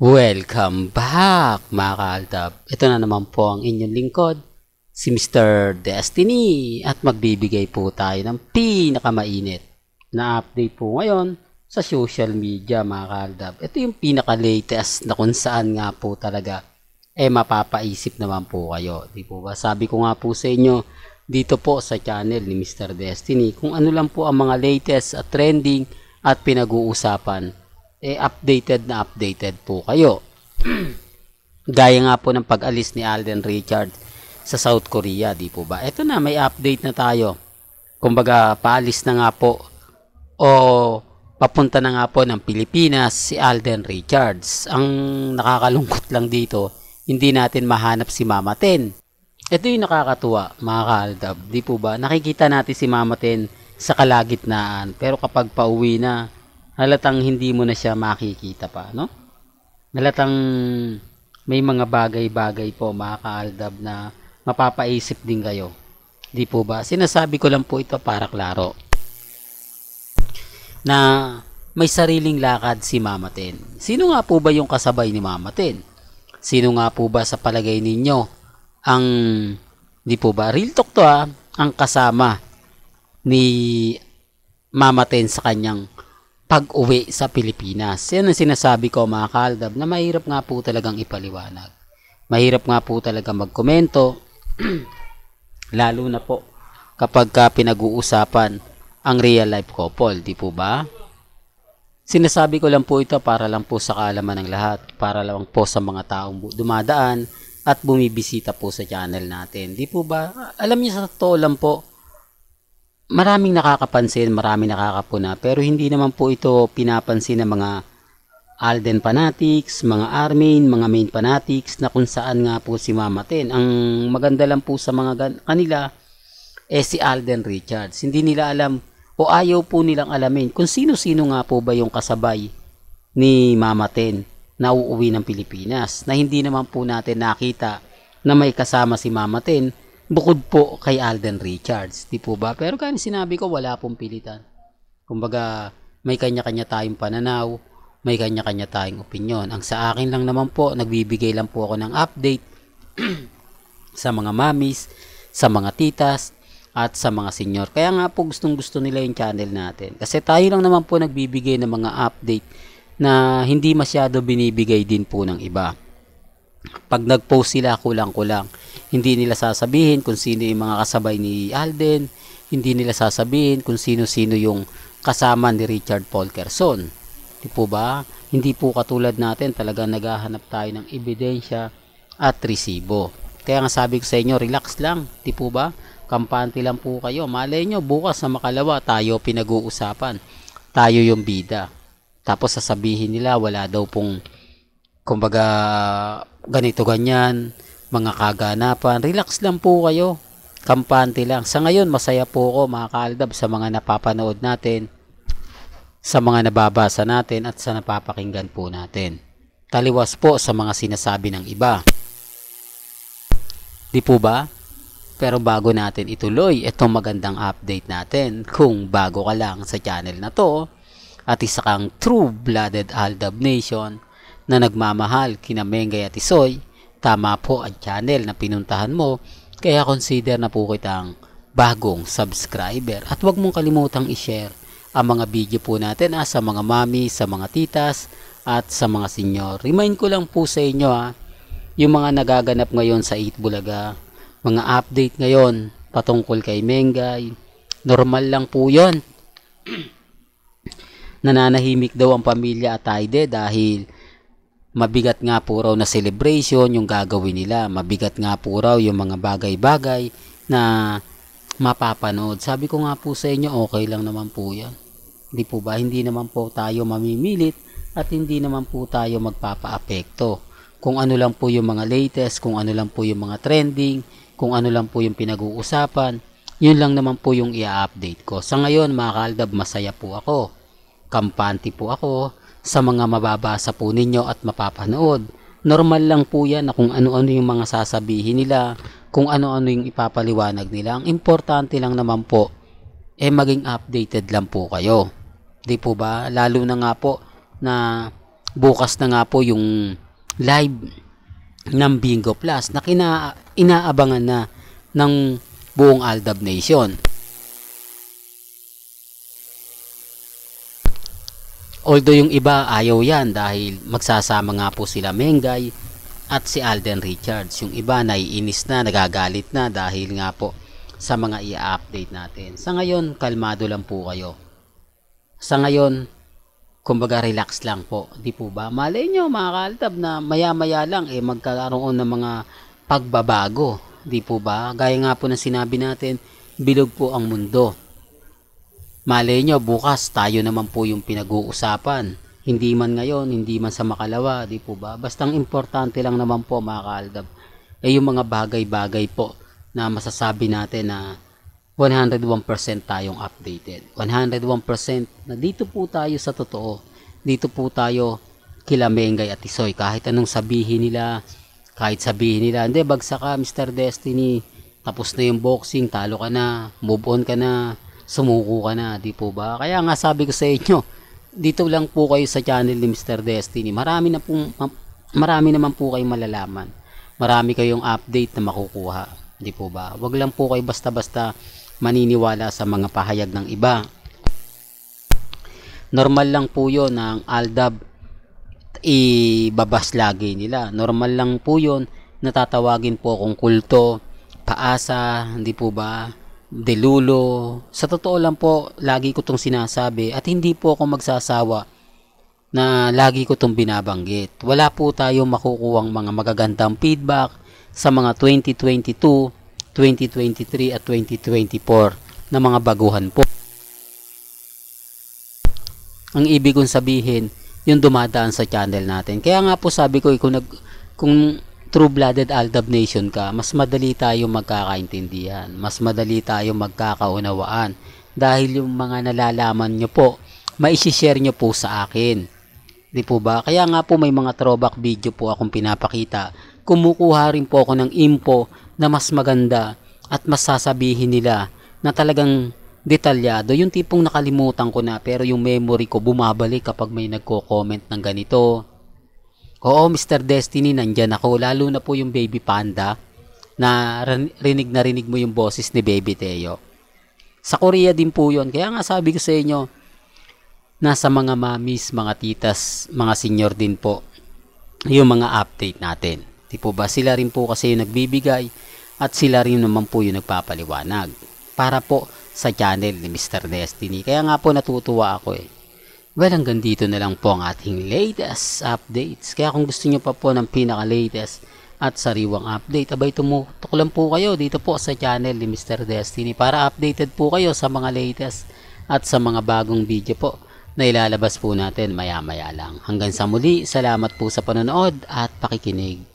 Welcome back mga kaaldab. Ito na naman po ang inyong lingkod, si Mr. Destiny, at magbibigay po tayo ng pinakamainit na update po ngayon sa social media mga kaaldab. Ito yung pinaka-latest na kung saan nga po talaga mapapaisip naman po kayo. Di po ba? Sabi ko nga po sa inyo dito po sa channel ni Mr. Destiny kung ano lang po ang mga latest at trending at pinag-uusapan. Updated po kayo. Gaya nga po ng pag-alis ni Alden Richards sa South Korea, di po ba? Ito na, may update na tayo. Kumbaga, paalis na nga po o papunta na nga po ng Pilipinas si Alden Richards. Ang nakakalungkot lang dito, hindi natin mahanap si Mama Ten. Ito yung nakakatuwa, mga kaaldab, di po ba? Nakikita natin si Mama Ten sa kalagitnaan, pero kapag pauwi na, halatang hindi mo na siya makikita pa, no? Halatang may mga bagay-bagay po mga kaaldab na mapapaisip din kayo. Di po ba? Sinasabi ko lang po ito para klaro. Na may sariling lakad si Mama Ten. Sino nga po ba yung kasabay ni Mama Ten? Sino nga po ba sa palagay ninyo ang, di po ba? Real talk to ang kasama ni Mama Ten sa kanyang pag-uwi sa Pilipinas. Yan ang sinasabi ko mga kaaldab na mahirap nga po talagang ipaliwanag. Mahirap nga po talaga magkomento lalo na po kapag pinag-uusapan ang real life couple, di po ba? Sinasabi ko lang po ito para lang po sa kaalaman ng lahat, para lang po sa mga taong dumadaan at bumibisita po sa channel natin. Di po ba? Alam niyo sa totoo lang po, maraming nakakapansin, maraming nakakapuna, pero hindi naman po ito pinapansin ng mga Alden fanatics, mga Armin, mga main fanatics na kung saan nga po si Mama Ten. Ang maganda lang po sa mga kanila si Alden Richards. Hindi nila alam o ayaw po nilang alamin kung sino-sino nga po ba yung kasabay ni Mama Ten na uuwi ng Pilipinas, na hindi naman po natin nakita na may kasama si Mama Ten bukod po kay Alden Richards, di po ba? Pero kaya sinabi ko, wala pong pilitan. Kumbaga, may kanya-kanya tayong pananaw, may kanya-kanya tayong opinyon. Ang sa akin lang naman po, nagbibigay lang po ako ng update sa mga mamis, sa mga titas, at sa mga senior. Kaya nga po gustong-gusto nila yung channel natin. Kasi tayo lang naman po nagbibigay ng mga update na hindi masyado binibigay din po ng iba. Pag nag-post sila, kulang-kulang. Hindi nila sasabihin kung sino yung mga kasabay ni Alden. Hindi nila sasabihin kung sino-sino yung kasama ni Richard Paul Quezon. Di po ba? Hindi po katulad natin, talagang naghahanap tayo ng ebidensya at resibo. Kaya nga sabi ko sa inyo, relax lang. Di po ba? Kampante lang po kayo. Malay nyo, bukas na makalawa, tayo pinag-uusapan. Tayo yung bida. Tapos sasabihin nila, wala daw pong kumbaga ganito ganyan, mga kaganapan. Relax lang po kayo, kampante lang. Sa ngayon masaya po ako mga kaaldab sa mga napapanood natin, sa mga nababasa natin at sa napapakinggan po natin. Taliwas po sa mga sinasabi ng iba, di po ba? Pero bago natin ituloy itong magandang update natin, kung bago ka lang sa channel na to at isa kang true-blooded Aldab Nation na nagmamahal kina Mengay at Isoy, tama po ang channel na pinuntahan mo, kaya consider na po kitang bagong subscriber. At huwag mong kalimutang i-share ang mga video po natin sa mga mami, sa mga titas, at sa mga senior. Remind ko lang po sa inyo yung mga nagaganap ngayon sa Eat Bulaga, mga update ngayon patungkol kay Mengay, normal lang po yun. Nananahimik daw ang pamilya at Aide dahil mabigat nga po raw na celebration yung gagawin nila. Mabigat nga po raw yung mga bagay-bagay na mapapanood. Sabi ko nga po sa inyo, okay lang naman po yan. Hindi po ba? Hindi naman po tayo mamimilit at hindi naman po tayo magpapaapekto. Kung ano lang po yung mga latest, kung ano lang po yung mga trending, kung ano lang po yung pinag-uusapan, yun lang naman po yung i-update ko. Sa ngayon mga kaaldab, masaya po ako. Kampante po ako sa mga mababasa po ninyo at mapapanood. Normal lang po yan na kung ano-ano yung mga sasabihin nila, kung ano-ano yung ipapaliwanag nila. Ang importante lang naman po, maging updated lang po kayo. Di po ba? Lalo na nga po na bukas na nga po yung live ng Bingo Plus na inaabangan na ng buong Aldab Nation. Although yung iba ayaw yan dahil magsasama nga po sila Mengay at si Alden Richards. Yung iba naiinis na, nagagalit na dahil nga po sa mga i-update natin. Sa ngayon, kalmado lang po kayo. Sa ngayon, kumbaga relax lang po. Di po ba? Malay nyo mga Kaaldab na maya-maya lang magkaroon ng mga pagbabago. Di po ba? Gaya nga po ng sinabi natin, bilog po ang mundo. Malay nyo, bukas tayo naman po yung pinag-uusapan. Hindi man ngayon, hindi man sa makalawa, di po ba? Bastang importante lang naman po mga Kaaldab. Yung mga bagay-bagay po na masasabi natin na 101% tayong updated. 101% na dito po tayo sa totoo. Dito po tayo kila Mengay at Tisoy. Kahit anong sabihin nila, hindi, bagsak ka Mr. Destiny, tapos na yung boxing, talo ka na, move on ka na, sumuko ka na, di po ba? Kaya nga sabi ko sa inyo, dito lang po kayo sa channel ni Mr. Destiny. Marami naman po kayong malalaman. Marami kayong update na makukuha, di po ba? Wag lang po kayo basta-basta maniniwala sa mga pahayag ng iba. Normal lang po yun na ang Aldab ibabas lagi nila. Normal lang po yun na tatawagin po akong kulto, paasa, hindi po ba, delulo. Sa totoo lang po, lagi ko itong sinasabi at hindi po ako magsasawa na lagi ko itong binabanggit. Wala po tayong makukuhang mga magagandang feedback sa mga 2022, 2023 at 2024 na mga baguhan po. Ang ibig kong sabihin, yung dumadaan sa channel natin. Kaya nga po sabi ko, kung true-blooded Aldab Nation ka, mas madali tayo magkakaintindihan. Mas madali tayo magkakaunawaan. Dahil yung mga nalalaman nyo po, maishishare nyo po sa akin. Di po ba? Kaya nga po may mga throwback video po akong pinapakita. Kumukuha rin po ako ng info na mas maganda at mas sasabihin nila na talagang detalyado, yung tipong nakalimutan ko na pero yung memory ko bumabalik kapag may nagko-comment ng ganito. Oo, Mr. Destiny, nandyan ako, lalo na po yung Baby Panda na rinig mo yung boses ni Baby Teo. Sa Korea din po yun, kaya nga sabi ko sa inyo, nasa mga mamis, mga titas, mga senior din po yung mga update natin. Di po ba? Sila rin po kasi yung nagbibigay at sila rin naman po yung nagpapaliwanag para po sa channel ni Mr. Destiny. Kaya nga po natutuwa ako eh. Well, hanggang dito na lang po ang ating latest updates. Kaya kung gusto nyo pa po ng pinaka-latest at sariwang update, abay tumutok lang po kayo dito po sa channel ni Mr. Destiny para updated po kayo sa mga latest at sa mga bagong video po na ilalabas po natin maya-maya lang. Hanggang sa muli, salamat po sa panonood at pakikinig.